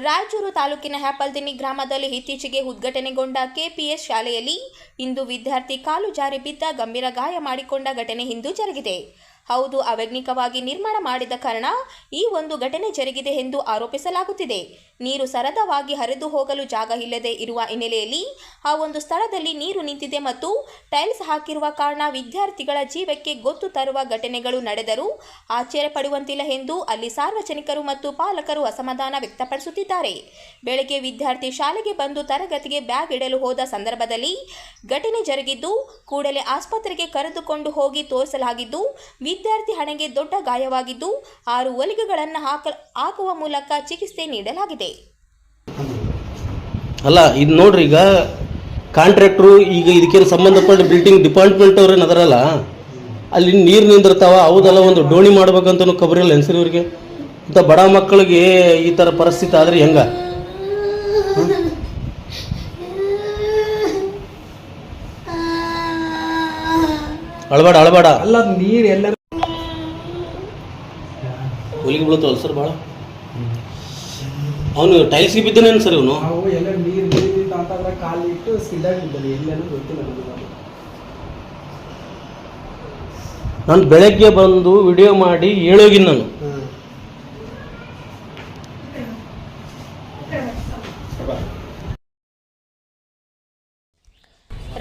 ರಾಯಚೂರು ತಾಲೂಕಿನ ಹ್ಯಾಪಲ್ದಿನ್ನಿ ಗ್ರಾಮದಲ್ಲಿ ಇತ್ತೀಚೆಗೆ ಉದ್ಘಾಟನೆಗೊಂಡ ಕೆಪಿಎಸ್ ಶಾಲೆಯಲ್ಲಿ ಇಂದು ವಿದ್ಯಾರ್ಥಿ ಕಾಲು ಜಾರಿ ಬಿದ್ದ ಗಂಭೀರ ಗಾಯ ಮಾಡಿಕೊಂಡ ಘಟನೆ ಇಂದು ಜರುಗಿದೆ. ಹೌದು, ಅವೈಜ್ಞಾನಿಕವಾಗಿ ನಿರ್ಮಾಣ ಮಾಡಿದ ಕಾರಣ ಈ ಒಂದು ಘಟನೆ ಜರುಗಿದೆ ಎಂದು ಆರೋಪಿಸಲಾಗುತ್ತಿದೆ. ನೀರು ಸರಳವಾಗಿ ಹರಿದು ಹೋಗಲು ಜಾಗ ಇಲ್ಲದೆ ಇರುವ ಹಿನ್ನೆಲೆಯಲ್ಲಿ ಆ ಒಂದು ಸ್ಥಳದಲ್ಲಿ ನೀರು ನಿಂತಿದೆ ಮತ್ತು ಟೈಲ್ಸ್ ಹಾಕಿರುವ ಕಾರಣ ವಿದ್ಯಾರ್ಥಿಗಳ ಜೀವಕ್ಕೆ ಗೊತ್ತು ತರುವ ಘಟನೆಗಳು ನಡೆದರೂ ಆಶ್ಚರ್ಯ ಪಡುವಂತಿಲ್ಲ ಎಂದು ಅಲ್ಲಿ ಸಾರ್ವಜನಿಕರು ಮತ್ತು ಪಾಲಕರು ಅಸಮಾಧಾನ ವ್ಯಕ್ತಪಡಿಸುತ್ತಿದ್ದಾರೆ. ಬೆಳಗ್ಗೆ ವಿದ್ಯಾರ್ಥಿ ಶಾಲೆಗೆ ಬಂದು ತರಗತಿಗೆ ಬ್ಯಾಗ್ ಇಡಲು ಹೋದ ಸಂದರ್ಭದಲ್ಲಿ ಘಟನೆ ಜರುಗಿದ್ದು, ಕೂಡಲೇ ಆಸ್ಪತ್ರೆಗೆ ಕರೆದುಕೊಂಡು ಹೋಗಿ ತೋರಿಸಲಾಗಿದ್ದು, ವಿದ್ಯಾರ್ಥಿ ಹಣೆಗೆ ದೊಡ್ಡ ಗಾಯವಾಗಿದ್ದು 6 ಹೊಲಿಗೆಗಳನ್ನು ಹಾಕುವ ಮೂಲಕ ಚಿಕಿತ್ಸೆ ನೀಡಲಾಗಿದೆ. ಅಲ್ಲ, ಇದು ನೋಡ್ರಿ, ಈಗ ಕಾಂಟ್ರಾಕ್ಟ್ರು ಈಗ ಇದಕ್ಕೇನು ಸಂಬಂಧಪಟ್ಟ ಬಿಲ್ಡಿಂಗ್ ಡಿಪಾರ್ಟ್ಮೆಂಟ್ ಅವ್ರೇನು ಅದರಲ್ಲ, ಅಲ್ಲಿ ನೀರು ನಿಂದಿರ್ತಾವ, ಹೌದಲ್ಲ, ಒಂದು ಡೋಣಿ ಮಾಡ್ಬೇಕಂತನೂ ಖಬರಿಲ್ಲ ಹೆಂಗಸರಿಗೆ. ಇಂಥ ಬಡ ಮಕ್ಕಳಿಗೆ ಈ ಥರ ಪರಿಸ್ಥಿತಿ ಆದರೆ ಹೆಂಗ? ಅಳಬೇಡ ಅಲ್ಲ, ನೀರು ಎಲ್ಲ ಹೊಲಿಗೆ ಬೀಳ್ತಾವಲ್ಲ ಸರ್ ಭಾಳ. ಅವನು ಟೈಲ್ಸ್ಗೆ ಬಿದ್ದಾನೇನು ಸರ್ ಇವನು? ಅವು ಎಲ್ಲ ನೀರು ಅಂತಂದ್ರೆ ಕಾಲಿಟ್ಟು ಸ್ಕಿಡ್ಡಾಗಿ ಬಿದ್ದಾನೆ, ಎಲ್ಲನೂ ಗೊತ್ತಿಲ್ಲ ನನಗೆ. ನಾನು ಬೆಳಗ್ಗೆ ಬಂದು ವಿಡಿಯೋ ಮಾಡಿ ಹೇಳೋಗಿನಿ ನಾನು.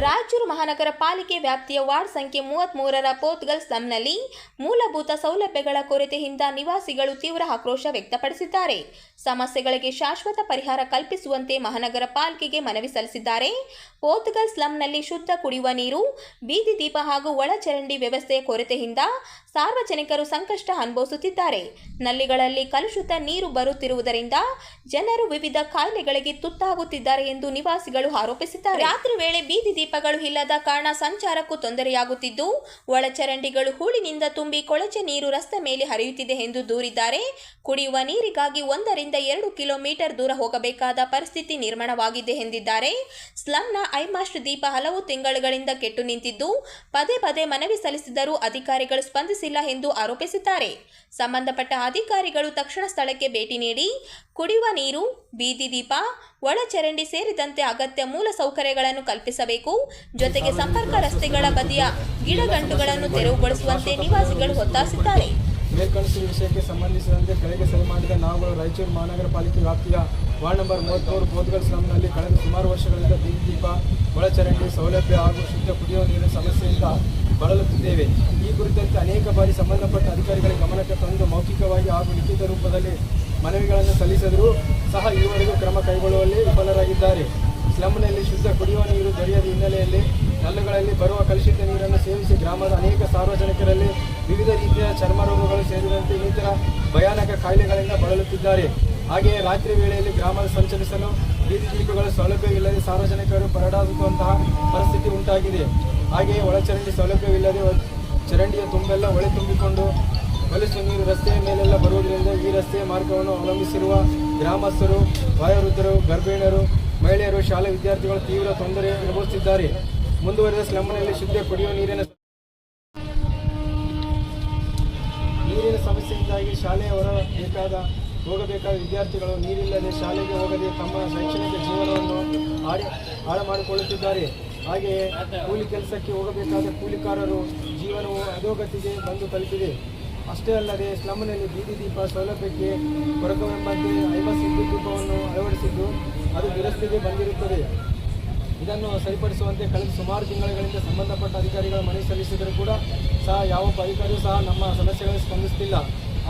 ರಾಯಚೂರು ಮಹಾನಗರ ಪಾಲಿಕೆ ವ್ಯಾಪ್ತಿಯ ವಾರ್ಡ್ ಸಂಖ್ಯೆ 33ರ ಪೋತ್ಗಲ್ ಸ್ಲಂನಲ್ಲಿ ಮೂಲಭೂತ ಸೌಲಭ್ಯಗಳ ಕೊರತೆಯಿಂದ ನಿವಾಸಿಗಳು ತೀವ್ರ ಆಕ್ರೋಶ ವ್ಯಕ್ತಪಡಿಸಿದ್ದಾರೆ. ಸಮಸ್ಯೆಗಳಿಗೆ ಶಾಶ್ವತ ಪರಿಹಾರ ಕಲ್ಪಿಸುವಂತೆ ಮಹಾನಗರ ಪಾಲಿಕೆಗೆ ಮನವಿ ಸಲ್ಲಿಸಿದ್ದಾರೆ. ಪೋತ್ಗಲ್ ಸ್ಲಂನಲ್ಲಿ ಶುದ್ಧ ಕುಡಿಯುವ ನೀರು, ಬೀದಿ ದೀಪ ಹಾಗೂ ಒಳಚರಂಡಿ ವ್ಯವಸ್ಥೆಯ ಕೊರತೆಯಿಂದ ಸಾರ್ವಜನಿಕರು ಸಂಕಷ್ಟ ಅನುಭವಿಸುತ್ತಿದ್ದಾರೆ. ನಲ್ಲಿಗಳಲ್ಲಿ ಕಲುಷಿತ ನೀರು ಬರುತ್ತಿರುವುದರಿಂದ ಜನರು ವಿವಿಧ ಕಾಯಿಲೆಗಳಿಗೆ ತುತ್ತಾಗುತ್ತಿದ್ದಾರೆ ಎಂದು ನಿವಾಸಿಗಳು ಆರೋಪಿಸಿದ್ದಾರೆ. ರಾತ್ರಿ ವೇಳೆ ಬೀದಿ ದೀಪಗಳು ಇಲ್ಲದ ಕಾರಣ ಸಂಚಾರಕ್ಕೂ ತೊಂದರೆಯಾಗುತ್ತಿದ್ದು, ಒಳಚರಂಡಿಗಳು ಹೂಳಿನಿಂದ ತುಂಬಿ ಕೊಳಚೆ ನೀರು ರಸ್ತೆ ಮೇಲೆ ಹರಿಯುತ್ತಿದೆ ಎಂದು ದೂರಿದ್ದಾರೆ. ಕುಡಿಯುವ ನೀರಿಗಾಗಿ 1-2 ಕಿಲೋಮೀಟರ್ ದೂರ ಹೋಗಬೇಕಾದ ಪರಿಸ್ಥಿತಿ ನಿರ್ಮಾಣವಾಗಿದೆ ಎಂದಿದ್ದಾರೆ. ಸ್ಲಂನ ಐಮಾಸ್ಟ್ ದೀಪ ಹಲವು ತಿಂಗಳುಗಳಿಂದ ಕೆಟ್ಟು ನಿಂತಿದ್ದು, ಪದೇ ಪದೇ ಮನವಿ ಸಲ್ಲಿಸಿದರೂ ಅಧಿಕಾರಿಗಳು ಸ್ಪಂದಿಸಿಲ್ಲ ಎಂದು ಆರೋಪಿಸಿದ್ದಾರೆ. ಸಂಬಂಧಪಟ್ಟ ಅಧಿಕಾರಿಗಳು ತಕ್ಷಣ ಸ್ಥಳಕ್ಕೆ ಭೇಟಿ ನೀಡಿ ಕುಡಿಯುವ ನೀರು, ಬೀದಿ ದೀಪ, ಒಳಚರಂಡಿ ಸೇರಿದಂತೆ ಅಗತ್ಯ ಮೂಲ ಸೌಕರ್ಯಗಳನ್ನು ಕಲ್ಪಿಸಬೇಕು. ಜೊತೆಗೆ ಸಂಪರ್ಕ ರಸ್ತೆಗಳ ಬದಿಯ ಗಿಡಗಂಟುಗಳನ್ನು ತೆರವುಗೊಳಿಸುವಂತೆ ನಿವಾಸಿಗಳು ಒತ್ತಾಯಿಸಿದ್ದಾರೆ. ಮೇಲ್ಕಣಿಸಿದ ವಿಷಯಕ್ಕೆ ಸಂಬಂಧಿಸಿದಂತೆ ಕೆಳಗೆ ಸಹಿ ಮಾಡಿದ ನಾವುಗಳು ರಾಯಚೂರು ಮಹಾನಗರ ಪಾಲಿಕೆ ವ್ಯಾಪ್ತಿಯ ವಾರ್ಡ್ ನಂಬರ್ 33 ಪೋತ್ಗಲ್ ಸ್ಲಂನಲ್ಲಿ ಕಳೆದ ಸುಮಾರು ವರ್ಷಗಳಿಂದ ಬೀದಿ ದೀಪ, ಒಳಚರಂಡಿ ಸೌಲಭ್ಯ ಹಾಗೂ ಶುದ್ಧ ಕುಡಿಯುವ ನೀರಿನ ಸಮಸ್ಯೆಯಿಂದ ಬಳಲುತ್ತಿದ್ದೇವೆ. ಈ ಕುರಿತಂತೆ ಅನೇಕ ಬಾರಿ ಸಂಬಂಧಪಟ್ಟ ಅಧಿಕಾರಿಗಳ ಗಮನಕ್ಕೆ ತಂದು ಮೌಖಿಕವಾಗಿ ಹಾಗೂ ಲಿಖಿತ ರೂಪದಲ್ಲಿ ಮನವಿಗಳನ್ನು ಸಲ್ಲಿಸಿದರೂ ಸಹ ಈವರೆಗೂ ಕ್ರಮ ಕೈಗೊಳ್ಳುವಲ್ಲಿ ವಿಫಲರಾಗಿದ್ದಾರೆ. ಸ್ಲಂನಲ್ಲಿ ಶುದ್ಧ ಕುಡಿಯುವ ನೀರು ದೊರೆಯದ ಹಿನ್ನೆಲೆಯಲ್ಲಿ ನಲ್ಲುಗಳಲ್ಲಿ ಬರುವ ಕಲುಷಿತ ನೀರನ್ನು ಸೇವಿಸಿ ಗ್ರಾಮದ ಅನೇಕ ಸಾರ್ವಜನಿಕರಲ್ಲಿ ವಿವಿಧ ರೀತಿಯ ಚರ್ಮ ರೋಗಗಳು ಸೇರಿದಂತೆ ಇನ್ನಿತರ ಭಯಾನಕ ಕಾಯಿಲೆಗಳಿಂದ ಬಳಲುತ್ತಿದ್ದಾರೆ. ಹಾಗೆಯೇ ರಾತ್ರಿ ವೇಳೆಯಲ್ಲಿ ಗ್ರಾಮದ ಸಂಚರಿಸಲು ಬೀದಿ ದೀಪಗಳ ಸೌಲಭ್ಯವಿಲ್ಲದೆ ಸಾರ್ವಜನಿಕರು ಪರದಾಡುವಂತಹ ಪರಿಸ್ಥಿತಿ ಉಂಟಾಗಿದೆ. ಹಾಗೆಯೇ ಒಳಚರಂಡಿ ಸೌಲಭ್ಯವಿಲ್ಲದೆ ಚರಂಡಿಯ ತುಂಬೆಲ್ಲ ಒಳೆ ತುಂಬಿಕೊಂಡು ಹೊಲಸು ನೀರು ರಸ್ತೆಯ ಮೇಲೆಲ್ಲ ಬರುವುದರಿಂದ ಈ ರಸ್ತೆಯ ಮಾರ್ಗವನ್ನು ಅವಲಂಬಿಸಿರುವ ಗ್ರಾಮಸ್ಥರು, ವಯೋವೃದ್ಧರು, ಗರ್ಭಿಣಿಯರು, ಮಹಿಳೆಯರು, ಶಾಲಾ ವಿದ್ಯಾರ್ಥಿಗಳು ತೀವ್ರ ತೊಂದರೆ ಅನುಭವಿಸುತ್ತಿದ್ದಾರೆ. ಮುಂದುವರೆದ ಸ್ಲಂನಲ್ಲಿ ಶುದ್ಧ ಕುಡಿಯುವ ನೀರಿನ ಸಮಸ್ಯೆಯಿಂದಾಗಿ ಶಾಲೆಯ ಹೋಗಬೇಕಾದ ವಿದ್ಯಾರ್ಥಿಗಳು ನೀರಿಲ್ಲದೆ ಶಾಲೆಗೆ ಹೋಗದೆ ತಮ್ಮ ಶೈಕ್ಷಣಿಕ ಜೀವನವನ್ನು ಹಾಳು ಮಾಡಿಕೊಳ್ಳುತ್ತಿದ್ದಾರೆ. ಹಾಗೆಯೇ ಕೂಲಿ ಕೆಲಸಕ್ಕೆ ಹೋಗಬೇಕಾದ ಕೂಲಿಕಾರರು ಜೀವನವು ಅಧೋಗತಿಗೆ ಬಂದು ತಲುಪಿದೆ. ಅಷ್ಟೇ ಅಲ್ಲದೆ ಸ್ಲಂನಲ್ಲಿ ಬೀದಿ ದೀಪ ಸೌಲಭ್ಯಕ್ಕೆ ಕೊರಕವೆಂಬಂತೆ ಐಮಾಸ್ಟ್ ವಿದ್ಯುತ್ ದೀಪವನ್ನು ಅಳವಡಿಸಿದ್ದು ಅದು ದುರಸ್ತಿಗೆ ಬಂದಿರುತ್ತದೆ. ಇದನ್ನು ಸರಿಪಡಿಸುವಂತೆ ಕಳೆದ ಸುಮಾರು ತಿಂಗಳುಗಳಿಂದ ಸಂಬಂಧಪಟ್ಟ ಅಧಿಕಾರಿಗಳ ಮನವಿ ಸಲ್ಲಿಸಿದರೂ ಕೂಡ ಸಹ ಯಾವೊಬ್ಬ ಅಧಿಕಾರಿಯೂ ಸಹ ನಮ್ಮ ಸಮಸ್ಯೆಗಳಿಗೆ ಸ್ಪಂದಿಸುತ್ತಿಲ್ಲ.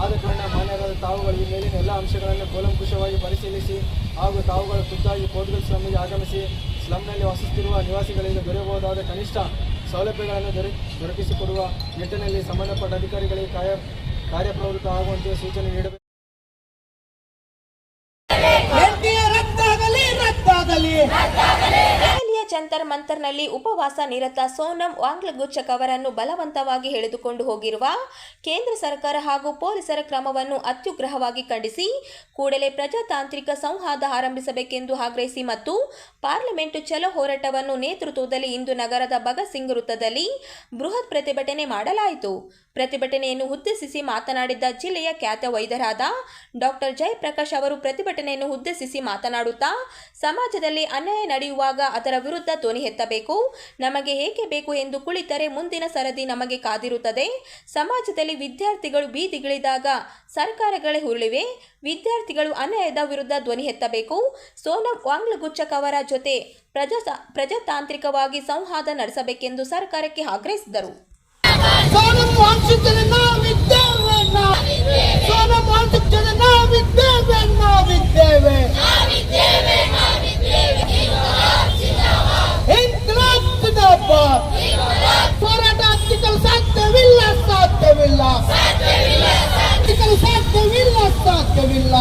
ಆದ ಕಾರಣ ಮಾನ್ಯರಾದ ತಾವುಗಳು ಈ ಮೇಲಿನ ಎಲ್ಲ ಅಂಶಗಳನ್ನು ಕೂಲಂಕುಷವಾಗಿ ಪರಿಶೀಲಿಸಿ ಹಾಗೂ ತಾವುಗಳು ಖುದ್ದಾಗಿ ಪೋತ್ಗಲ್ ಸ್ಲಂಗೆ ಆಗಮಿಸಿ ಸ್ಲಂನಲ್ಲಿ ವಾಸಿಸುತ್ತಿರುವ ನಿವಾಸಿಗಳಿಗೆ ದೊರೆಯಬಹುದಾದ ಕನಿಷ್ಠ ಸೌಲಭ್ಯಗಳನ್ನು ದೊರಕಿಸಿಕೊಡುವ ನಿಟ್ಟಿನಲ್ಲಿ ಸಂಬಂಧಪಟ್ಟ ಅಧಿಕಾರಿಗಳಿಗೆ ಕಾರ್ಯಪ್ರವೃತ್ತ ಆಗುವಂತೆ ಸೂಚನೆ ನೀಡಬೇಕು. ಜಂತರ್ ಮಂತರ್ನಲ್ಲಿ ಉಪವಾಸ ನಿರತ ಸೋನಂ ವಾಂಗ್ಲಗುಚ್ಚಕ್ ಅವರನ್ನು ಬಲವಂತವಾಗಿ ಎಳೆದುಕೊಂಡು ಹೋಗಿರುವ ಕೇಂದ್ರ ಸರ್ಕಾರ ಹಾಗೂ ಪೊಲೀಸರ ಕ್ರಮವನ್ನು ಅತ್ಯುಗ್ರಹವಾಗಿ ಖಂಡಿಸಿ ಕೂಡಲೇ ಪ್ರಜಾತಾಂತ್ರಿಕ ಸಂವಾದ ಆರಂಭಿಸಬೇಕೆಂದು ಆಗ್ರಹಿಸಿ ಮತ್ತು ಪಾರ್ಲಿಮೆಂಟ್ ಚಲೋ ಹೋರಾಟವನ್ನು ನೇತೃತ್ವದಲ್ಲಿ ಇಂದು ನಗರದ ಭಗತ್ ಸಿಂಗ್ ವೃತ್ತದಲ್ಲಿ ಬೃಹತ್ ಪ್ರತಿಭಟನೆ ಮಾಡಲಾಯಿತು. ಪ್ರತಿಭಟನೆಯನ್ನು ಉದ್ದೇಶಿಸಿ ಮಾತನಾಡಿದ ಜಿಲ್ಲೆಯ ಖ್ಯಾತ ವೈದ್ಯರಾದ ಡಾಕ್ಟರ್ ಜಯಪ್ರಕಾಶ್ ಅವರು ಪ್ರತಿಭಟನೆಯನ್ನು ಉದ್ದೇಶಿಸಿ ಮಾತನಾಡುತ್ತಾ, ಸಮಾಜದಲ್ಲಿ ಅನ್ಯಾಯ ನಡೆಯುವಾಗ ಅದರ ವಿರುದ್ಧ ಧ್ವನಿ ಎತ್ತಬೇಕು. ನಮಗೆ ಏಕೆ ಬೇಕು ಎಂದು ಕುಳಿತರೆ ಮುಂದಿನ ಸರದಿ ನಮಗೆ ಕಾದಿರುತ್ತದೆ. ಸಮಾಜದಲ್ಲಿ ವಿದ್ಯಾರ್ಥಿಗಳು ಬೀದಿಗಿಳಿದಾಗ ಸರ್ಕಾರಗಳೇ ಉರುಳಿವೆ. ವಿದ್ಯಾರ್ಥಿಗಳು ಅನ್ಯಾಯದ ವಿರುದ್ಧ ಧ್ವನಿ ಎತ್ತಬೇಕು. ಸೋನಂ ವಾಂಗ್ಲಗುಚ್ಚಕ್ ಅವರ ಜೊತೆ ಪ್ರಜಾತಾಂತ್ರಿಕವಾಗಿ ಸಂವಾದ ನಡೆಸಬೇಕೆಂದು ಸರ್ಕಾರಕ್ಕೆ ಆಗ್ರಹಿಸಿದರು. ಸೋನಂ ವಾಂಗ್ಚುಕ್ಗೆ ನಾವಿದ್ದೇವೆ, ಸೋನಂ ವಾಂಗ್ಚುಕ್ಗೆ ನಾವಿದ್ದೇವೆ, ಇನ್ಕ್ಲಾಬ್ ಜಿಂದಾಬಾದ್. ಹೋರಾಟ ಹತ್ತಿಕ್ಕಲು ಸಾಧ್ಯವಿಲ್ಲ, ಸಾಧ್ಯವಿಲ್ಲ, ಹತ್ತಿಕ್ಕಲು ಸಾಧ್ಯವಿಲ್ಲ, ಸಾಧ್ಯವಿಲ್ಲ.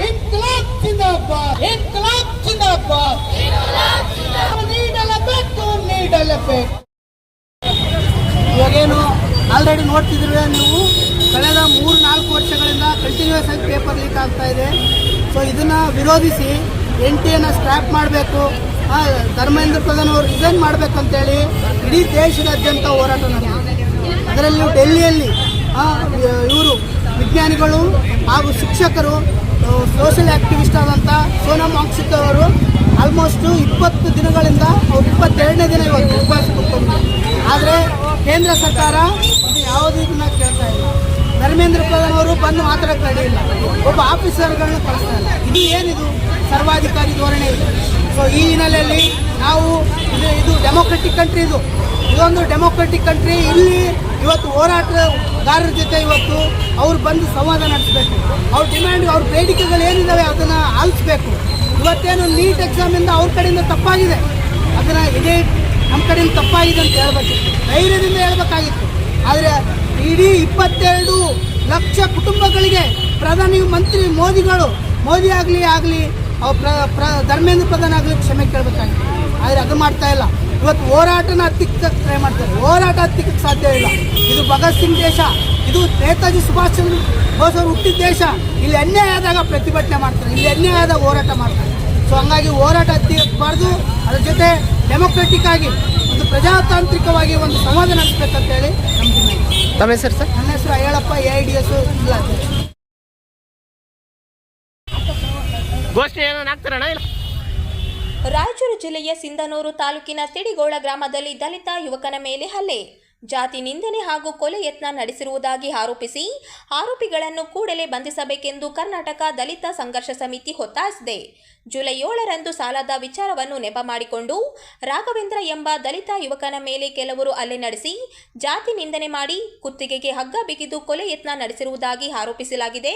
ಇನ್ಕ್ಲಾಬ್ ಜಿಂದಾಬಾದ್, ಇನ್ಕ್ಲಾಬ್ ಜಿಂದಾಬಾದ್. ನೀಡಲೇಬೇಕು, ನೀಡಲೇಬೇಕು. ಇವಾಗೇನು ಆಲ್ರೆಡಿ ನೋಡ್ತಿದ್ರೆ ನೀವು, ಕಳೆದ 3-4 ವರ್ಷಗಳಿಂದ ಕಂಟಿನ್ಯೂಸ್ ಆಗಿ ಪೇಪರ್ ಲೀಕ್ ಆಗ್ತಾ ಇದೆ. ಸೊ ಇದನ್ನು ವಿರೋಧಿಸಿ NTA ಸ್ಕ್ರ್ಯಾಪ್ ಮಾಡಬೇಕು, ಧರ್ಮೇಂದ್ರ ಪ್ರಧಾನ್ ಅವರು ರಿಸೈನ್ ಮಾಡಬೇಕಂತೇಳಿ ಇಡೀ ದೇಶದಾದ್ಯಂತ ಹೋರಾಟ ನಡೆದಿದೆ. ಅದರಲ್ಲೂ ಡೆಲ್ಲಿಯಲ್ಲಿ ಇವರು ವಿಜ್ಞಾನಿಗಳು ಹಾಗೂ ಶಿಕ್ಷಕರು, ಸೋಷಿಯಲ್ ಆ್ಯಕ್ಟಿವಿಸ್ಟ್ ಆದಂಥ ಸೋನಂ ವಾಂಗ್ಚುಕ್ ಅವರು ಆಲ್ಮೋಸ್ಟ್ 20 ದಿನಗಳಿಂದ ಅವ್ರು 22ನೇ ದಿನ ಇವತ್ತು ಉಪವಾಸ ಕೂತ್ಕೊಂಡಿದ್ದಾರೆ. ಆದರೆ ಕೇಂದ್ರ ಸರ್ಕಾರ ಇದು ಯಾವುದೂ ಇದನ್ನ ಕೇಳ್ತಾ ಇಲ್ಲ. ಧರ್ಮೇಂದ್ರ ಪ್ರಧಾನ್ ಅವರು ಬಂದು ಮಾತಾಡೋಕ್ಕೆ ರೆಡಿ ಇಲ್ಲ, ಒಬ್ಬ ಆಫೀಸರ್ಗಳನ್ನ ಕಳಿಸ್ತಾ ಇಲ್ಲ. ಇದು ಏನಿದು ಸರ್ವಾಧಿಕಾರಿ ಧೋರಣೆ ಇದೆ. ಸೊ ಈ ಹಿನ್ನೆಲೆಯಲ್ಲಿ ನಾವು ಇದು ಡೆಮೋಕ್ರೆಟಿಕ್ ಕಂಟ್ರಿ, ಇದೊಂದು ಡೆಮೋಕ್ರೆಟಿಕ್ ಕಂಟ್ರಿ. ಇಲ್ಲಿ ಇವತ್ತು ಹೋರಾಟಗಾರರ ಜೊತೆ ಇವತ್ತು ಅವ್ರು ಬಂದು ಸಂವಾದ ನಡೆಸಬೇಕು. ಅವ್ರ ಡಿಮ್ಯಾಂಡ್, ಅವ್ರ ಬೇಡಿಕೆಗಳು ಏನಿದ್ದಾವೆ ಅದನ್ನು ಆಲಿಸಬೇಕು. ಇವತ್ತೇನು ನೀಟ್ ಎಕ್ಸಾಮಿಂದ ಅವ್ರ ಕಡೆಯಿಂದ ತಪ್ಪಾಗಿದೆ, ಅದನ್ನು ಇದೇ ನಮ್ಮ ಕಡೆಯಿಂದ ತಪ್ಪಾಗಿದೆ ಅಂತ ಹೇಳ್ಬೇಕಿತ್ತು, ಧೈರ್ಯದಿಂದ ಹೇಳ್ಬೇಕಾಗಿತ್ತು. ಆದರೆ ಇಡೀ 22 ಲಕ್ಷ ಕುಟುಂಬಗಳಿಗೆ ಪ್ರಧಾನಿ ಮಂತ್ರಿ ಮೋದಿ ಆಗಲಿ ಧರ್ಮೇಂದ್ರ ಪ್ರಧಾನ್ ಆಗಲಿ ಕ್ಷಮೆ ಕೇಳಬೇಕಾಗಿತ್ತು. ಆದರೆ ಅದು ಮಾಡ್ತಾ ಇಲ್ಲ. ಇವತ್ತು ಹೋರಾಟನ ಹತ್ತಿಕ್ಕಕ್ಕೆ ಟ್ರೈ ಮಾಡ್ತಾರೆ. ಹೋರಾಟ ಹತ್ತಿಕ್ಕಕ್ಕೆ ಸಾಧ್ಯ ಇಲ್ಲ. ಇದು ಭಗತ್ ಸಿಂಗ್ ದೇಶ, ಇದು ನೇತಾಜಿ ಸುಭಾಷ್ ಚಂದ್ರ ಬೋಸ್ ಅವರು ಹುಟ್ಟಿದ ದೇಶ. ಇಲ್ಲಿ ಅನ್ಯಾಯ ಆದಾಗ ಪ್ರತಿಭಟನೆ ಮಾಡ್ತಾರೆ, ಇಲ್ಲಿ ಅನ್ಯಾಯ ಆದಾಗ ಹೋರಾಟ ಮಾಡ್ತಾರೆ. ಸೊ ಹಂಗಾಗಿ ಹೋರಾಟ ಹತ್ತಿಕ್ಕಬಾರ್ದು. ಅದ್ರ ಜೊತೆ ಡೆಮೋಕ್ರೆಟಿಕ್ ಆಗಿ ಒಂದು ಪ್ರಜಾತಾಂತ್ರಿಕವಾಗಿ ಒಂದು ಸಂವಾದ ನಡೆಸಬೇಕಂತೇಳಿ ನಮ್ಗೆ. ತಮ್ಮ ಹೆಸರು ಸರ್? ನನ್ನ ಹೆಸರು ಅಯ್ಯಳಪ್ಪ, AIDS ಜಿಲ್ಲಾ ಅಧ್ಯಕ್ಷ. ಗೋಷ್ಠಿ ಏನಾರು ಆಗ್ತಾರಣ? ಇಲ್ಲ. ರಾಯಚೂರು ಜಿಲ್ಲೆಯ ಸಿಂಧನೂರು ತಾಲೂಕಿನ ತಿಡಿಗೋಳ ಗ್ರಾಮದಲ್ಲಿ ದಲಿತ ಯುವಕನ ಮೇಲೆ ಹಲ್ಲೆ, ಜಾತಿ ನಿಂದನೆ ಹಾಗೂ ಕೊಲೆ ಯತ್ನ ನಡೆಸಿರುವುದಾಗಿ ಆರೋಪಿಸಿ ಆರೋಪಿಗಳನ್ನು ಕೂಡಲೇ ಬಂಧಿಸಬೇಕೆಂದು ಕರ್ನಾಟಕ ದಲಿತ ಸಂಘರ್ಷ ಸಮಿತಿ ಒತ್ತಾಯಿಸಿದೆ. ಜುಲೈ 7ರಂದು ಸಾಲದ ವಿಚಾರವನ್ನು ನೆಪ ಮಾಡಿಕೊಂಡು ರಾಘವೇಂದ್ರ ಎಂಬ ದಲಿತ ಯುವಕನ ಮೇಲೆ ಕೆಲವರು ಹಲ್ಲೆ ನಡೆಸಿ ಜಾತಿ ನಿಂದನೆ ಮಾಡಿ ಕುತ್ತಿಗೆಗೆ ಹಗ್ಗ ಬಿಗಿದು ಕೊಲೆ ಯತ್ನ ನಡೆಸಿರುವುದಾಗಿ ಆರೋಪಿಸಲಾಗಿದೆ.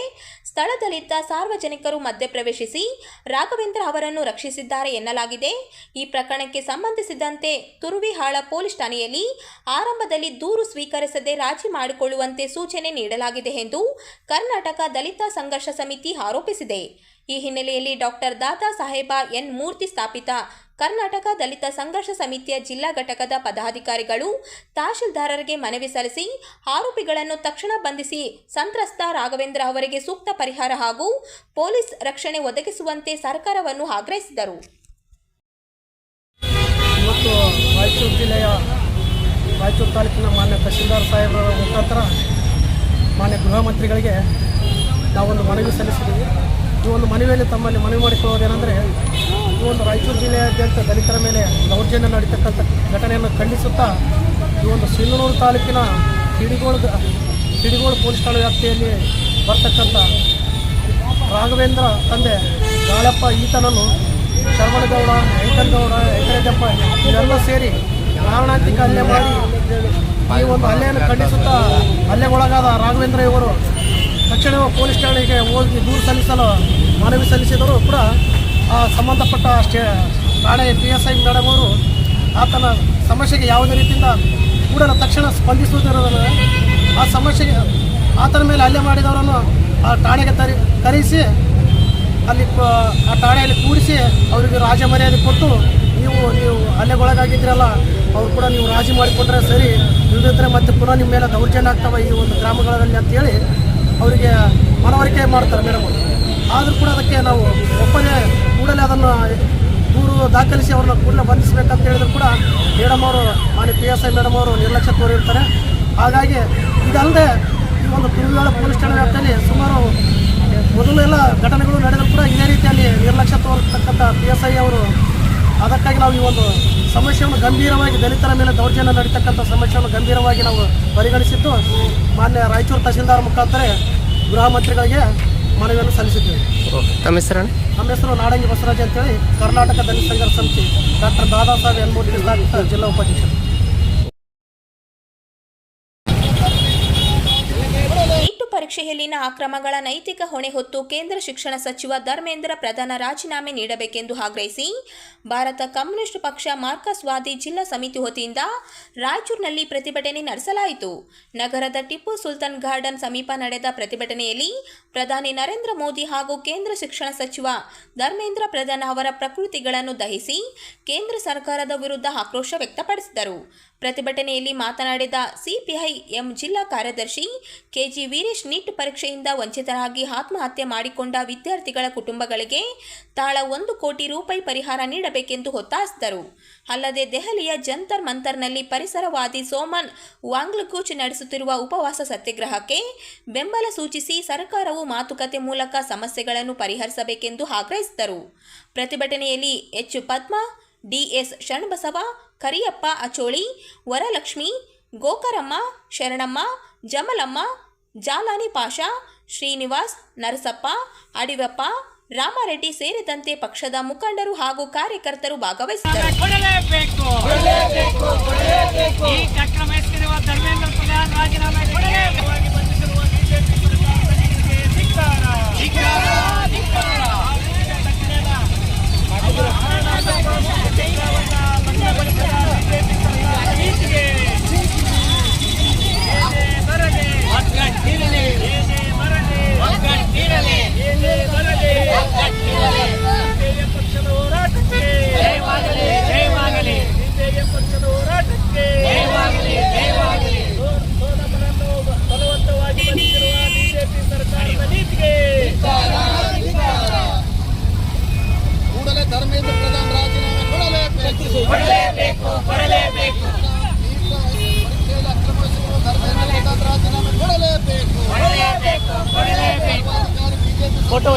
ಸ್ಥಳದಲ್ಲಿದ್ದ ಸಾರ್ವಜನಿಕರು ಮಧ್ಯಪ್ರವೇಶಿಸಿ ರಾಘವೇಂದ್ರ ಅವರನ್ನು ರಕ್ಷಿಸಿದ್ದಾರೆ ಎನ್ನಲಾಗಿದೆ. ಈ ಪ್ರಕರಣಕ್ಕೆ ಸಂಬಂಧಿಸಿದಂತೆ ತುರುವಿಹಾಳ ಪೊಲೀಸ್ ಠಾಣೆಯಲ್ಲಿ ಆರಂಭದಲ್ಲಿ ದೂರು ಸ್ವೀಕರಿಸದೆ ರಾಜಿ ಮಾಡಿಕೊಳ್ಳುವಂತೆ ಸೂಚನೆ ನೀಡಲಾಗಿದೆ ಎಂದು ಕರ್ನಾಟಕ ದಲಿತ ಸಂಘರ್ಷ ಸಮಿತಿ ಆರೋಪಿಸಿದೆ. ಈ ಹಿನ್ನೆಲೆಯಲ್ಲಿ ಡಾಕ್ಟರ್ ದಾದಾ ಸಾಹೇಬ ಎನ್ ಮೂರ್ತಿ ಸ್ಥಾಪಿತ ಕರ್ನಾಟಕ ದಲಿತ ಸಂಘರ್ಷ ಸಮಿತಿಯ ಜಿಲ್ಲಾ ಘಟಕದ ಪದಾಧಿಕಾರಿಗಳು ತಹಶೀಲ್ದಾರರಿಗೆ ಮನವಿ ಸಲ್ಲಿಸಿ ಆರೋಪಿಗಳನ್ನು ತಕ್ಷಣ ಬಂಧಿಸಿ ಸಂತ್ರಸ್ತ ರಾಘವೇಂದ್ರ ಅವರಿಗೆ ಸೂಕ್ತ ಪರಿಹಾರ ಹಾಗೂ ಪೊಲೀಸ್ ರಕ್ಷಣೆ ಒದಗಿಸುವಂತೆ ಸರ್ಕಾರವನ್ನು ಆಗ್ರಹಿಸಿದರು. ಇವತ್ತು ರಾಯಚೂರು ಜಿಲ್ಲೆಯ ರಾಯಚೂರು ತಾಲೂಕಿನ ಮಾನ್ಯ ತಹಶೀಲ್ದಾರ್ ಸಾಹೇಬರ ಮುಖಾಂತರ ಮಾನ್ಯ ಗೃಹ ಮಂತ್ರಿಗಳಿಗೆ ನಾವೊಂದು ಮನವಿ ಸಲ್ಲಿಸಿದ್ದೀವಿ. ಈ ಒಂದು ಮನವಿಯಲ್ಲಿ ತಮ್ಮಲ್ಲಿ ಮನವಿ ಮಾಡಿಕೊಳ್ಳೋದೇನೆಂದರೆ, ಈ ಒಂದು ರಾಯಚೂರು ಜಿಲ್ಲೆಯಾದ್ಯಂತ ದಲಿತರ ಮೇಲೆ ದೌರ್ಜನ್ಯ ನಡೀತಕ್ಕಂಥ ಘಟನೆಯನ್ನು ಖಂಡಿಸುತ್ತಾ ಈ ಒಂದು ಸಿಂಧನೂರು ತಾಲೂಕಿನ ತಿಡಿಗೋಳು ಪೊಲೀಸ್ ಠಾಣೆ ವ್ಯಾಪ್ತಿಯಲ್ಲಿ ಬರ್ತಕ್ಕಂಥ ರಾಘವೇಂದ್ರ ತಂದೆ ಗಾಳಪ್ಪ ಈತನನ್ನು ಶರವಣಗೌಡ, ವೆಂಕಟಗೌಡ, ವೆಂಕಟೇಶಪ್ಪ ಇವೆಲ್ಲ ಸೇರಿ ಮಾರಣಾಂತಿಕ ಹಲ್ಲೆ ಮಾಡಿ ಈ ಒಂದು ಹಲ್ಲೆಯನ್ನು ಖಂಡಿಸುತ್ತಾ ಹಲ್ಲೆಗೊಳಗಾದ ರಾಘವೇಂದ್ರ ಇವರು ತಕ್ಷಣ ಪೊಲೀಸ್ ಠಾಣೆಗೆ ಹೋಗಿ ದೂರು ಸಲ್ಲಿಸಲು ಮನವಿ ಸಲ್ಲಿಸಿದರೂ ಕೂಡ ಸಂಬಂಧಪಟ್ಟ ಠಾಣೆ PSI ಮೇಡಮ್ ಅವರು ಆತನ ಸಮಸ್ಯೆಗೆ ಯಾವುದೇ ರೀತಿಯಿಂದ ಕೂಡ ತಕ್ಷಣ ಸ್ಪಂದಿಸುವುದಿರೋದನ್ನು ಆ ಸಮಸ್ಯೆಗೆ ಆತನ ಮೇಲೆ ಹಲ್ಲೆ ಮಾಡಿದವರನ್ನು ಆ ಠಾಣೆಗೆ ಕರೆಸಿ ಅಲ್ಲಿ ಆ ಠಾಣೆಯಲ್ಲಿ ಕೂಡಿಸಿ ಅವರಿಗೆ ರಾಜ ಮರ್ಯಾದೆ ಕೊಟ್ಟು ನೀವು ಹಲ್ಲೆಗೊಳಗಾಗಿದ್ರಲ್ಲ ಅವ್ರು ಕೂಡ ನೀವು ರಾಜಿ ಮಾಡಿಕೊಂಡ್ರೆ ಸರಿ, ಇಲ್ಲದಿದ್ದರೆ ಮತ್ತೆ ಪುನಃ ನಿಮ್ಮ ಮೇಲೆ ದೌರ್ಜನ್ಯ ಆಗ್ತವೆ ಈ ಒಂದು ಗ್ರಾಮಗಳಲ್ಲಿ ಅಂತೇಳಿ ಅವರಿಗೆ ಮನವರಿಕೆ ಮಾಡ್ತಾರೆ ಮೇಡಮ್. ಆದರೂ ಕೂಡ ಅದಕ್ಕೆ ನಾವು ಒಪ್ಪದೆ ಕೂಡಲೇ ಅದನ್ನು ದೂರು ದಾಖಲಿಸಿ ಅವ್ರನ್ನ ಕೂಡಲೇ ಬಂಧಿಸಬೇಕಂತ ಹೇಳಿದ್ರು ಕೂಡ ಮೇಡಮ್ ಅವರು ಮಾನ್ಯ PSI ಮೇಡಮ್ ಅವರು ನಿರ್ಲಕ್ಷ್ಯ ತೋರಿರ್ತಾರೆ. ಹಾಗಾಗಿ ಇದಲ್ಲದೆ ಈ ಒಂದು ತುಳುವಾಳ ಪೊಲೀಸ್ ಠಾಣೆ ವ್ಯಾಪ್ತಿಯಲ್ಲಿ ಸುಮಾರು ಮೊದಲೆಲ್ಲ ಘಟನೆಗಳು ನಡೆದರೂ ಕೂಡ ಇದೇ ರೀತಿಯಲ್ಲಿ ನಿರ್ಲಕ್ಷ್ಯ ತೋರಿಸ್ತಕ್ಕಂಥ PSI ಅವರು. ಅದಕ್ಕಾಗಿ ನಾವು ಈ ಒಂದು ಸಮಸ್ಯೆಯನ್ನು ಗಂಭೀರವಾಗಿ ದಲಿತರ ಮೇಲೆ ದೌರ್ಜನ್ಯ ನಡೀತಕ್ಕಂಥ ಸಮಸ್ಯೆಯನ್ನು ಗಂಭೀರವಾಗಿ ನಾವು ಪರಿಗಣಿಸಿದ್ದು ಮಾನ್ಯ ರಾಯಚೂರು ತಹಸೀಲ್ದಾರ್ ಮುಖಾಂತರ ಗೃಹ ಮಂತ್ರಿಗಳಿಗೆ ಮನವಿಯನ್ನು ಸಲ್ಲಿಸಿದ್ದೇವೆ. ತಮ್ಮ ಹೆಸರು? ನಮ್ಮ ಹೆಸರು ನಾಡಂಗಿ ಬಸವರಾಜ್ ಅಂತೇಳಿ, ಕರ್ನಾಟಕ ದಲಿತ ಸಂಘರ್ಷ ಸಮಿತಿ, ಡಾಕ್ಟರ್ ದಾದಾ ಸಾಹೇಬ್ ಎನ್ಮೂರ್ತಿ ಜಿಲ್ಲಾ ಉಪಾಧ್ಯಕ್ಷರು. ನೀಟ್ ಪರೀಕ್ಷೆಯಲ್ಲಿನ ಅಕ್ರಮಗಳ ನೈತಿಕ ಹೊಣೆ ಹೊತ್ತು ಕೇಂದ್ರ ಶಿಕ್ಷಣ ಸಚಿವ ಧರ್ಮೇಂದ್ರ ಪ್ರಧಾನ ರಾಜೀನಾಮೆ ನೀಡಬೇಕೆಂದು ಆಗ್ರಹಿಸಿ ಭಾರತ ಕಮ್ಯುನಿಸ್ಟ್ ಪಕ್ಷ ಮಾರ್ಕ್ಸ್ವಾದಿ ಜಿಲ್ಲಾ ಸಮಿತಿ ವತಿಯಿಂದ ರಾಯಚೂರಿನಲ್ಲಿ ಪ್ರತಿಭಟನೆ ನಡೆಸಲಾಯಿತು. ನಗರದ ಟಿಪ್ಪು ಸುಲ್ತಾನ್ ಗಾರ್ಡನ್ ಸಮೀಪ ನಡೆದ ಪ್ರತಿಭಟನೆಯಲ್ಲಿ ಪ್ರಧಾನಿ ನರೇಂದ್ರ ಮೋದಿ ಹಾಗೂ ಕೇಂದ್ರ ಶಿಕ್ಷಣ ಸಚಿವ ಧರ್ಮೇಂದ್ರ ಪ್ರಧಾನ್ ಅವರ ಪ್ರಕೃತಿಗಳನ್ನು ದಹಿಸಿ ಕೇಂದ್ರ ಸರ್ಕಾರದ ವಿರುದ್ಧ ಆಕ್ರೋಶ ವ್ಯಕ್ತಪಡಿಸಿದರು. ಪ್ರತಿಭಟನೆಯಲ್ಲಿ ಮಾತನಾಡಿದ CPI-M ಜಿಲ್ಲಾ ಕಾರ್ಯದರ್ಶಿ KG ವೀರೇಶ್, ನೀಟ್ ಪರೀಕ್ಷೆಯಿಂದ ವಂಚಿತರಾಗಿ ಆತ್ಮಹತ್ಯೆ ಮಾಡಿಕೊಂಡ ವಿದ್ಯಾರ್ಥಿಗಳ ಕುಟುಂಬಗಳಿಗೆ ತಲಾ 1 ಕೋಟಿ ರೂಪಾಯಿ ಪರಿಹಾರ ನೀಡಬೇಕೆಂದು ಒತ್ತಾಯಿಸಿದರು. ಅಲ್ಲದೆ ದೆಹಲಿಯ ಜಂತರ್ ಮಂತರ್ನಲ್ಲಿ ಪರಿಸರವಾದಿ ಸೋಮನ್ ವಾಂಗ್ಲುಕೂಚ್ ನಡೆಸುತ್ತಿರುವ ಉಪವಾಸ ಸತ್ಯಾಗ್ರಹಕ್ಕೆ ಬೆಂಬಲ ಸೂಚಿಸಿ ಸರ್ಕಾರವು ಮಾತುಕತೆ ಮೂಲಕ ಸಮಸ್ಯೆಗಳನ್ನು ಪರಿಹರಿಸಬೇಕೆಂದು ಆಗ್ರಹಿಸಿದರು. ಪ್ರತಿಭಟನೆಯಲ್ಲಿ H. ಪದ್ಮ, DS. ಶರಣಬಸವ, ಕರಿಯಪ್ಪ ಅಚೋಳಿ, ವರಲಕ್ಷ್ಮಿ, ಗೋಕರಮ್ಮ, ಶರಣಮ್ಮ, ಜಮಲಮ್ಮ, ಜಾಲಾನಿ ಪಾಷಾ, ಶ್ರೀನಿವಾಸ್, ನರಸಪ್ಪ, ಅಡಿವಪ್ಪ, ರಾಮರೆಡ್ಡಿ ಸೇರಿದಂತೆ ಪಕ್ಷದ ಮುಖಂಡರು ಹಾಗೂ ಕಾರ್ಯಕರ್ತರು ಭಾಗವಹಿಸಿದ್ದರು. ಕೂಡಲೇ ಧರ್ಮೇಂದ್ರ ಪ್ರಧಾನ್ ರಾಜೀನಾಮೆ ಕೊಡಲೇಬೇಕು. ಪರೀಕ್ಷೆಯಲ್ಲಿ ಅಕ್ರಮಿಸಿರುವ ಧರ್ಮೇಂದ್ರ ಪ್ರಧಾನ್ ರಾಜೀನಾಮೆ ಕೊಡಲೇಬೇಕು. ಫೋಟೋ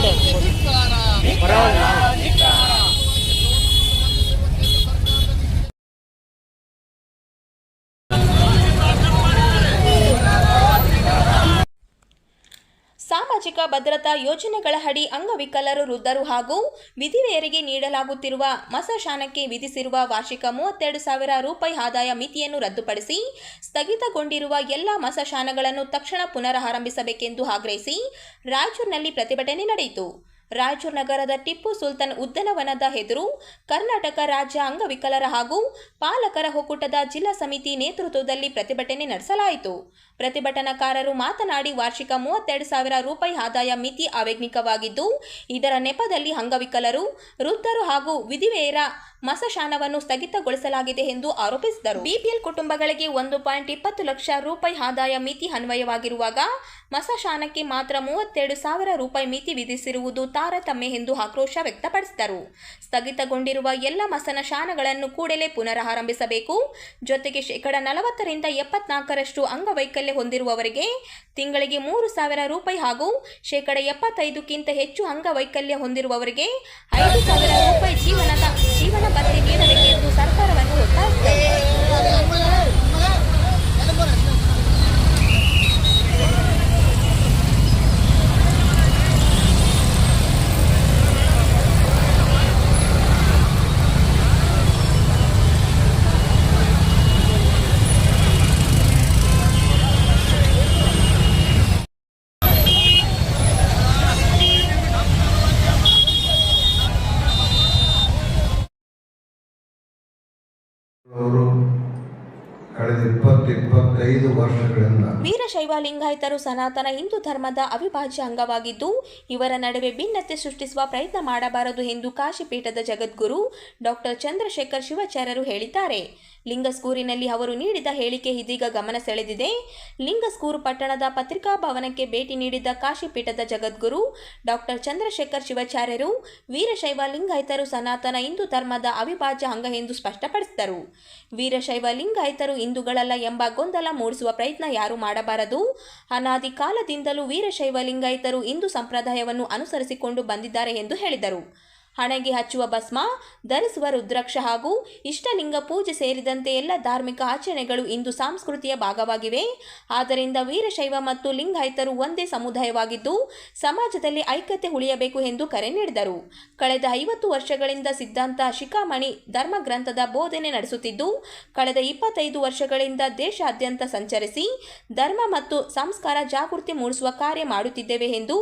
ಸಾಮಾಜಿಕ ಭದ್ರತಾ ಯೋಜನೆಗಳ ಅಡಿ ಅಂಗವಿಕಲರು, ವೃದ್ಧರು ಹಾಗೂ ವಿಧವೆಯರಿಗೆ ನೀಡಲಾಗುತ್ತಿರುವ ಮಸಶಾನಕ್ಕೆ ವಿಧಿಸಿರುವ ವಾರ್ಷಿಕ 32,000 ರೂಪಾಯಿ ಆದಾಯ ಮಿತಿಯನ್ನು ರದ್ದುಪಡಿಸಿ ಸ್ಥಗಿತಗೊಂಡಿರುವ ಎಲ್ಲ ಮಸಶಾನಗಳನ್ನು ತಕ್ಷಣ ಪುನರಾರಂಭಿಸಬೇಕೆಂದು ಆಗ್ರಹಿಸಿ ರಾಯಚೂರಿನಲ್ಲಿ ಪ್ರತಿಭಟನೆ ನಡೆಯಿತು. ರಾಯಚೂರು ನಗರದ ಟಿಪ್ಪು ಸುಲ್ತಾನ್ ಉದ್ಯಾನವನದ ಎದುರು ಕರ್ನಾಟಕ ರಾಜ್ಯ ಅಂಗವಿಕಲರ ಹಾಗೂ ಪಾಲಕರ ಒಕ್ಕೂಟದ ಜಿಲ್ಲಾ ಸಮಿತಿ ನೇತೃತ್ವದಲ್ಲಿ ಪ್ರತಿಭಟನೆ ನಡೆಸಲಾಯಿತು. ಪ್ರತಿಭಟನಾಕಾರರು ಮಾತನಾಡಿ, ವಾರ್ಷಿಕ 32,000 ರೂಪಾಯಿ ಆದಾಯ ಮಿತಿ ಅವೈಜ್ಞಾನಿಕವಾಗಿದ್ದು, ಇದರ ನೆಪದಲ್ಲಿ ಅಂಗವಿಕಲರು, ವೃದ್ಧರು ಹಾಗೂ ವಿಧವೆಯರ ಮಸಶಾನವನ್ನು ಸ್ಥಗಿತಗೊಳಿಸಲಾಗಿದೆ ಎಂದು ಆರೋಪಿಸಿದರು. BPL ಕುಟುಂಬಗಳಿಗೆ 1.20 ಲಕ್ಷ ರೂಪಾಯಿ ಆದಾಯ ಮಿತಿ ಅನ್ವಯವಾಗಿರುವಾಗ ಮಸಶಾನಕ್ಕೆ ಮಾತ್ರ 32,000 ರೂಪಾಯಿ ಮಿತಿ ವಿಧಿಸಿರುವುದು ತಾರತಮ್ಯ ಎಂದು ಆಕ್ರೋಶ ವ್ಯಕ್ತಪಡಿಸಿದರು. ಸ್ಥಗಿತಗೊಂಡಿರುವ ಎಲ್ಲ ಮಸಶಾನಗಳನ್ನು ಕೂಡಲೇ ಪುನರಾರಂಭಿಸಬೇಕು. ಜೊತೆಗೆ 40% 74% ಅಂಗವೈಕಲ್ಯ ಹೊಂದಿರುವವರಿಗೆ ತಿಂಗಳಿಗೆ 3,000 ರೂಪಾಯಿ ಹಾಗೂ 75% ಹೆಚ್ಚು ಅಂಗವೈಕಲ್ಯ ಹೊಂದಿರುವವರಿಗೆ 5,000 ರೂಪಾಯಿ ಜೀವನ ಭತ್ಯೆ ನೀಡಬೇಕೆಂದು ಸರ್ಕಾರವನ್ನು ಒತ್ತಾಯಿಸಿದರು. ಅವರು ಕಳೆದ 20-25 ವರ್ಷಗಳಿಂದ ವೀರಶೈವ ಲಿಂಗಾಯತರು ಸನಾತನ ಹಿಂದೂ ಧರ್ಮದ ಅವಿಭಾಜ್ಯ ಅಂಗವಾಗಿದ್ದು ಇವರ ನಡುವೆ ಭಿನ್ನತೆ ಸೃಷ್ಟಿಸುವ ಪ್ರಯತ್ನ ಮಾಡಬಾರದು ಎಂದು ಕಾಶಿಪೀಠದ ಜಗದ್ಗುರು ಡಾಕ್ಟರ್ ಚಂದ್ರಶೇಖರ್ ಶಿವಾಚಾರ್ಯರು ಹೇಳಿದ್ದಾರೆ. ಲಿಂಗಸ್ಕೂರಿನಲ್ಲಿ ಅವರು ನೀಡಿದ ಹೇಳಿಕೆ ಇದೀಗ ಗಮನ ಸೆಳೆದಿದೆ. ಲಿಂಗಸ್ಕೂರು ಪಟ್ಟಣದ ಪತ್ರಿಕಾ ಭವನಕ್ಕೆ ಭೇಟಿ ನೀಡಿದ ಕಾಶಿಪೀಠದ ಜಗದ್ಗುರು ಡಾಕ್ಟರ್ ಚಂದ್ರಶೇಖರ್ ಶಿವಾಚಾರ್ಯರು ವೀರಶೈವ ಲಿಂಗಾಯತರು ಸನಾತನ ಹಿಂದೂ ಧರ್ಮದ ಅವಿಭಾಜ್ಯ ಅಂಗ ಎಂದು ಸ್ಪಷ್ಟಪಡಿಸಿದರು. ವೀರಶೈವ ಲಿಂಗಾಯತರು ಹಿಂದೂಗಳಲ್ಲ ಎಂಬ ಗೊಂದಲ ಮೂಡಿಸುವ ಪ್ರಯತ್ನ ಯಾರೂ ಮಾಡಬಾರದು. ಅನಾದಿ ಕಾಲದಿಂದಲೂ ವೀರಶೈವ ಲಿಂಗಾಯತರು ಹಿಂದೂ ಸಂಪ್ರದಾಯವನ್ನು ಅನುಸರಿಸಿಕೊಂಡು ಬಂದಿದ್ದಾರೆ ಎಂದು ಹೇಳಿದರು. ಹಣೆಗೆ ಹಚ್ಚುವ ಭಸ್ಮ, ಧರಿಸುವ ರುದ್ರಾಕ್ಷ ಹಾಗೂ ಇಷ್ಟಲಿಂಗ ಪೂಜೆ ಸೇರಿದಂತೆ ಎಲ್ಲ ಧಾರ್ಮಿಕ ಆಚರಣೆಗಳು ಹಿಂದೂ ಸಂಸ್ಕೃತಿಯ ಭಾಗವಾಗಿವೆ. ಆದ್ದರಿಂದ ವೀರಶೈವ ಮತ್ತು ಲಿಂಗಾಯತರು ಒಂದೇ ಸಮುದಾಯವಾಗಿದ್ದು ಸಮಾಜದಲ್ಲಿ ಐಕ್ಯತೆ ಉಳಿಯಬೇಕು ಎಂದು ಕರೆ ನೀಡಿದರು. ಕಳೆದ 50 ವರ್ಷಗಳಿಂದ ಸಿದ್ಧಾಂತ ಶಿಖಾಮಣಿ ಧರ್ಮ ಗ್ರಂಥದ ಬೋಧನೆ ನಡೆಸುತ್ತಿದ್ದು ಕಳೆದ 25 ವರ್ಷಗಳಿಂದ ದೇಶಾದ್ಯಂತ ಸಂಚರಿಸಿ ಧರ್ಮ ಮತ್ತು ಸಂಸ್ಕಾರ ಜಾಗೃತಿ ಮೂಡಿಸುವ ಕಾರ್ಯ ಮಾಡುತ್ತಿದ್ದೇವೆ ಎಂದು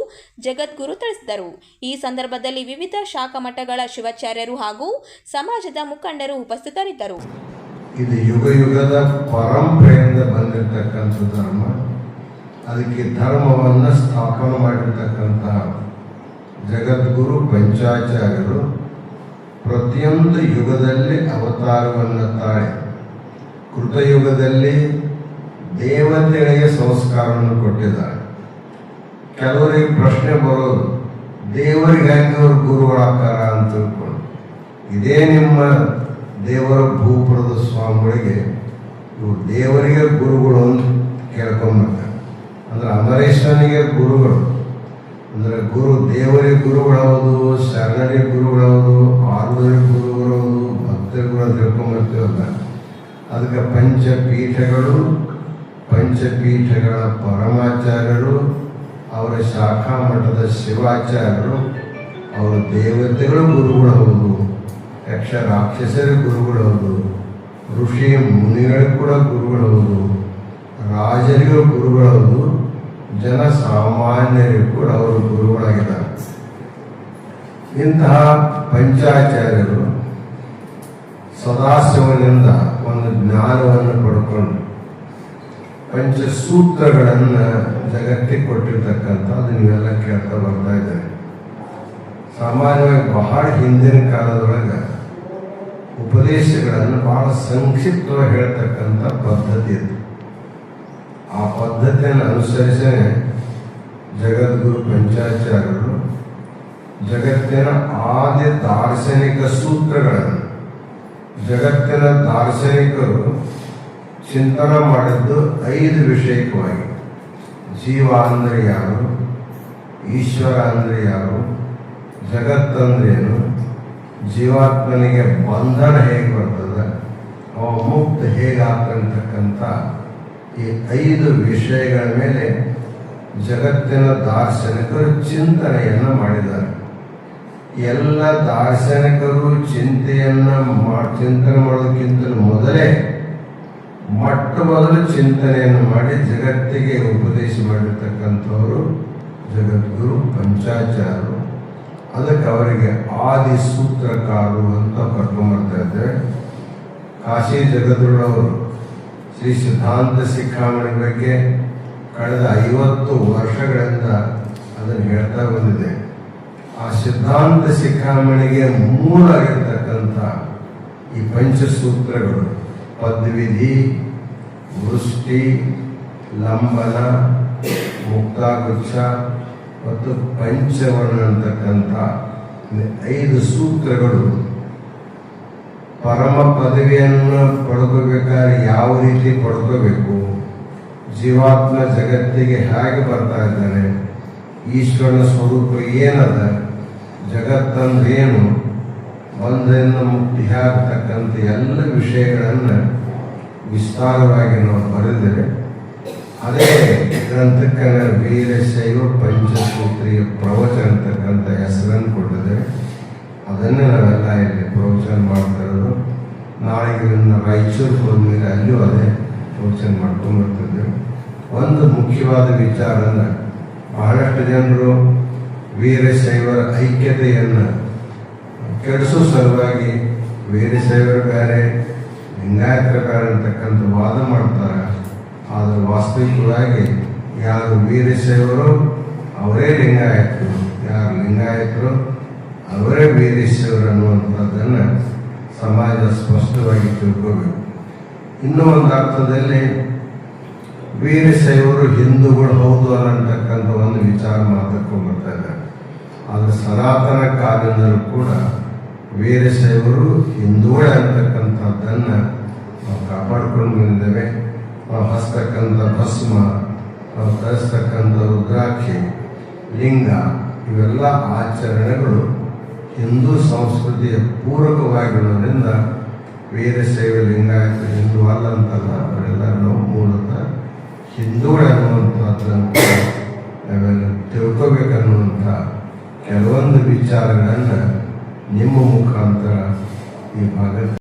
ಜಗದ್ಗುರು ತಿಳಿಸಿದರು. ಈ ಸಂದರ್ಭದಲ್ಲಿ ವಿವಿಧ ಶಾಖಾ ಮಠಗಳ ಶಿವಾಚಾರ್ಯರು ಹಾಗೂ ಸಮಾಜದ ಮುಖಂಡರು ಉಪಸ್ಥಿತರಿದ್ದರು. ಇದು ಯುಗ ಯುಗದ ಪರಂಪರೆಯಿಂದ ಬಂದಿರತಕ್ಕಂಥ ಧರ್ಮ. ಅದಕ್ಕೆ ಧರ್ಮವನ್ನು ಸ್ಥಾಪನೆ ಮಾಡಿರ್ತಕ್ಕಂತಹ ಜಗದ್ಗುರು ಪಂಚಾಚಾರ್ಯರು ಪ್ರತಿಯೊಂದು ಯುಗದಲ್ಲಿ ಅವತಾರವನ್ನು ತಾಳಿ ಕೃತಯುಗದಲ್ಲಿ ದೇವತೆಗಳಿಗೆ ಸಂಸ್ಕಾರವನ್ನು ಕೊಟ್ಟಿದ್ದಾರೆ. ಕೆಲವರಿಗೆ ಪ್ರಶ್ನೆ ಬರೋದು, ದೇವರಿಗಾಗಿ ಅವರು ಗುರುಗಳಾಕಾರ ಅಂತ ತಿಳ್ಕೊಂಡು, ಇದೇ ನಿಮ್ಮ ದೇವರ ಭೂಪುರದ ಸ್ವಾಮಿಗಳಿಗೆ ಇವರು ದೇವರಿಗೆ ಗುರುಗಳು ಅಂತ ಕೇಳ್ಕೊಂಡ್ಬರ್ತಾರೆ. ಅಂದ್ರೆ ಅಮರೇಶ್ವರನಿಗೆ ಗುರುಗಳು ಅಂದ್ರೆ ಗುರು ದೇವರಿಗೆ ಗುರುಗಳಾವುದು, ಶರಣರಿಗೆ ಗುರುಗಳಾವುದು, ಆರುದರಿಗೆ ಗುರುಗಳಾವುದು, ಭಕ್ತರುಗಳು ಅಂತ ತಿಳ್ಕೊಂಡ್ಬರ್ತೀವಲ್ಲ. ಅದಕ್ಕೆ ಪಂಚಪೀಠಗಳ ಪರಮಾಚಾರ್ಯರು, ಅವರ ಶಾಖಾ ಮಠದ ಶಿವಾಚಾರ್ಯರು, ಅವರ ದೇವತೆಗಳು ಗುರುಗಳು ಹೌದು, ಯಕ್ಷ ರಾಕ್ಷಸರ ಗುರುಗಳು ಹೌದು, ಋಷಿ ಮುನಿಗಳು ಕೂಡ ಗುರುಗಳು ಹೌದು, ರಾಜರಿಗೂ ಗುರುಗಳು ಹೌದು, ಜನಸಾಮಾನ್ಯರಿಗೂ ಕೂಡ ಅವರು ಗುರುಗಳಾಗಿದ್ದಾರೆ. ಇಂತಹ ಪಂಚಾಚಾರ್ಯರು ಸದಾಶಿವನಿಂದ ಒಂದು ಜ್ಞಾನವನ್ನು ಪಡ್ಕೊಂಡು ಪಂಚಸೂತ್ರಗಳನ್ನು ಜಗತ್ತಿಗೆ ಕೊಟ್ಟಿರ್ತಕ್ಕಂಥದ್ದು ನೀವೆಲ್ಲ ಕೇಳ್ತಾ ಬರ್ತಾ ಇದ್ದಾರೆ. ಸಾಮಾನ್ಯವಾಗಿ ಬಹಳ ಹಿಂದಿನ ಕಾಲದೊಳಗೆ ಉಪದೇಶಗಳನ್ನು ಬಹಳ ಸಂಕ್ಷಿಪ್ತವಾಗಿ ಹೇಳ್ತಕ್ಕಂಥ ಪದ್ಧತಿ ಇದೆ. ಆ ಪದ್ಧತಿಯನ್ನು ಅನುಸರಿಸೇ ಜಗದ್ಗುರು ಪಂಚಾಚಾರ್ಯರು ಜಗತ್ತಿನ ಆದಿ ದಾರ್ಶನಿಕ ಸೂತ್ರಗಳನ್ನು ಜಗತ್ತಿನ ದಾರ್ಶನಿಕರು ಚಿಂತನೆ ಮಾಡಿದ್ದು 5 ವಿಷಯಕವಾಗಿ. ಜೀವ ಅಂದರೆ ಯಾರು, ಈಶ್ವರ ಅಂದರೆ ಯಾರು, ಜಗತ್ತಂದ್ರೇನು, ಜೀವಾತ್ಮನಿಗೆ ಬಂಧನ ಹೇಗೆ ಬರ್ತದೆ, ಅವ ಮುಕ್ತ ಹೇಗಾಗ್ತಕ್ಕಂಥ ಈ 5 ವಿಷಯಗಳ ಮೇಲೆ ಜಗತ್ತಿನ ದಾರ್ಶನಿಕರು ಚಿಂತನೆಯನ್ನು ಮಾಡಿದ್ದಾರೆ. ಎಲ್ಲ ದಾರ್ಶನಿಕರು ಚಿಂತನೆ ಮಾಡೋದಕ್ಕಿಂತ ಮೊದಲೇ ಮೊದಲು ಚಿಂತನೆಯನ್ನು ಮಾಡಿ ಜಗತ್ತಿಗೆ ಉಪದೇಶ ಮಾಡಿರ್ತಕ್ಕಂಥವರು ಜಗದ್ಗುರು ಪಂಚಾಚಾರ್ಯರು. ಅದಕ್ಕೆ ಅವರಿಗೆ ಆದಿ ಸೂತ್ರಕಾರರು ಅಂತ ಕರ್ಕೊಂಡ್ಬರ್ತಾ ಇದ್ದೇವೆ. ಕಾಶಿ ಜಗದ್ಗುರುಳವರು ಶ್ರೀ ಸಿದ್ಧಾಂತ ಶಿಖಾಮಣಿ ಬಗ್ಗೆ ಕಳೆದ 50 ವರ್ಷಗಳಿಂದ ಅದನ್ನು ಹೇಳ್ತಾ ಬಂದಿದೆ. ಆ ಸಿದ್ಧಾಂತ ಶಿಖಾಮಣಿಗೆ ಮೂಲ ಆಗಿರ್ತಕ್ಕಂಥ ಈ ಪಂಚಸೂತ್ರಗಳು ಪದ್ವಿಧಿ, ವೃಷ್ಟಿ, ಲಂಬನ, ಮುಕ್ತಾಗುಚ್ಛ ಮತ್ತು ಪಂಚವರ್ಣ ಅಂತಕ್ಕಂಥ 5 ಸೂತ್ರಗಳು ಪರಮ ಪದವಿಯನ್ನು ಪಡ್ಕೋಬೇಕಾದ್ರೆ ಯಾವ ರೀತಿ ಪಡ್ಕೋಬೇಕು, ಜೀವಾತ್ಮ ಜಗತ್ತಿಗೆ ಹೇಗೆ ಬರ್ತಾ ಇದ್ದಾನೆ, ಈಶ್ವರನ ಸ್ವರೂಪ ಏನದ, ಜಗತ್ತಂದ್ರೇನು, ಬಂಧದಿಂದ ಮುಕ್ತಿ ಆಗ್ತಕ್ಕಂಥ ಎಲ್ಲ ವಿಷಯಗಳನ್ನು ವಿಸ್ತಾರವಾಗಿ ನಾವು ಬರೆದರೆ ಅದೇ ಗ್ರಂಥಕ್ಕೆ ವೀರಶೈವ ಪಂಚಸೂತ್ರೀಯ ಪ್ರವಚನ ಅಂತಕ್ಕಂಥ ಹೆಸರನ್ನು ಕೊಟ್ಟಿದೆ. ಅದನ್ನೇ ನಾವೆಲ್ಲ ಇಲ್ಲಿ ಪ್ರವಚನ ಮಾಡ್ತಾ ಇರೋದು. ನಾಳೆಗೆ ರಾಯಚೂರು ಹೋದ್ಮೇಲೆ ಅಲ್ಲೂ ಅದೇ ಪ್ರವಚನ ಮಾಡ್ಕೊಂಡ್ಬರ್ತಿದ್ದೇವೆ. ಒಂದು ಮುಖ್ಯವಾದ ವಿಚಾರನ ಬಹಳಷ್ಟು ಜನರು ವೀರಶೈವರ ಐಕ್ಯತೆಯನ್ನು ಕೆಡಿಸೋ ಸಲುವಾಗಿ ವೀರಶೈವರು ಬೇರೆ, ಲಿಂಗಾಯತರ ಬೇರೆ ಅಂತಕ್ಕಂಥ ವಾದ ಮಾಡ್ತಾರೆ. ಆದರೆ ವಾಸ್ತವಿಕವಾಗಿ ಯಾರು ವೀರಶೈವರು ಅವರೇ ಲಿಂಗಾಯತರು, ಯಾರು ಲಿಂಗಾಯತರು ಅವರೇ ವೀರಶೈವರು ಅನ್ನುವಂಥದ್ದನ್ನು ಸಮಾಜ ಸ್ಪಷ್ಟವಾಗಿ ತಿಳ್ಕೋಬೇಕು. ಇನ್ನೂ ಒಂದು ಅರ್ಥದಲ್ಲಿ ವೀರಶೈವರು ಹಿಂದೂಗಳು ಹೌದು ಅನ್ನತಕ್ಕಂಥ ಒಂದು ವಿಚಾರ ಮಾತಕ್ಕೊಂಡು ಬರ್ತಾ ಇದೆ. ಆದರೆ ಸನಾತನ ಕಾಲದಿಂದಲೂ ಕೂಡ ವೀರಶೈವರು ಹಿಂದೂಗಳೇ ಅಂತಕ್ಕಂಥದ್ದನ್ನು ನಾವು ಕಾಪಾಡ್ಕೊಂಡು ಬಂದಿದ್ದೇವೆ. ನಾವು ಹಸ್ತಕ್ಕಂಥ ಭಸ್ಮ, ನಾವು ತರಿಸ್ತಕ್ಕಂಥ ರುದ್ರಾಕ್ಷಿ, ಲಿಂಗ, ಇವೆಲ್ಲ ಆಚರಣೆಗಳು ಹಿಂದೂ ಸಂಸ್ಕೃತಿಯ ಪೂರಕವಾಗಿರೋದ್ರಿಂದ ವೀರಶೈವ ಲಿಂಗಾಯತ ಹಿಂದೂ ಅಲ್ಲ ಅಂತಲ್ಲ, ಅವರೆಲ್ಲ ನಾವು ಮೂಲತಃ ಹಿಂದೂಗಳೇ ಅನ್ನುವಂಥದ್ದನ್ನು ನಾವೆಲ್ಲ ತಿಳ್ಕೋಬೇಕನ್ನುವಂಥ ಕೆಲವೊಂದು ವಿಚಾರಗಳನ್ನು ನಿಮ್ಮ ಮುಖಾಂತರ ಈ ಭಾಗಕ್ಕೆ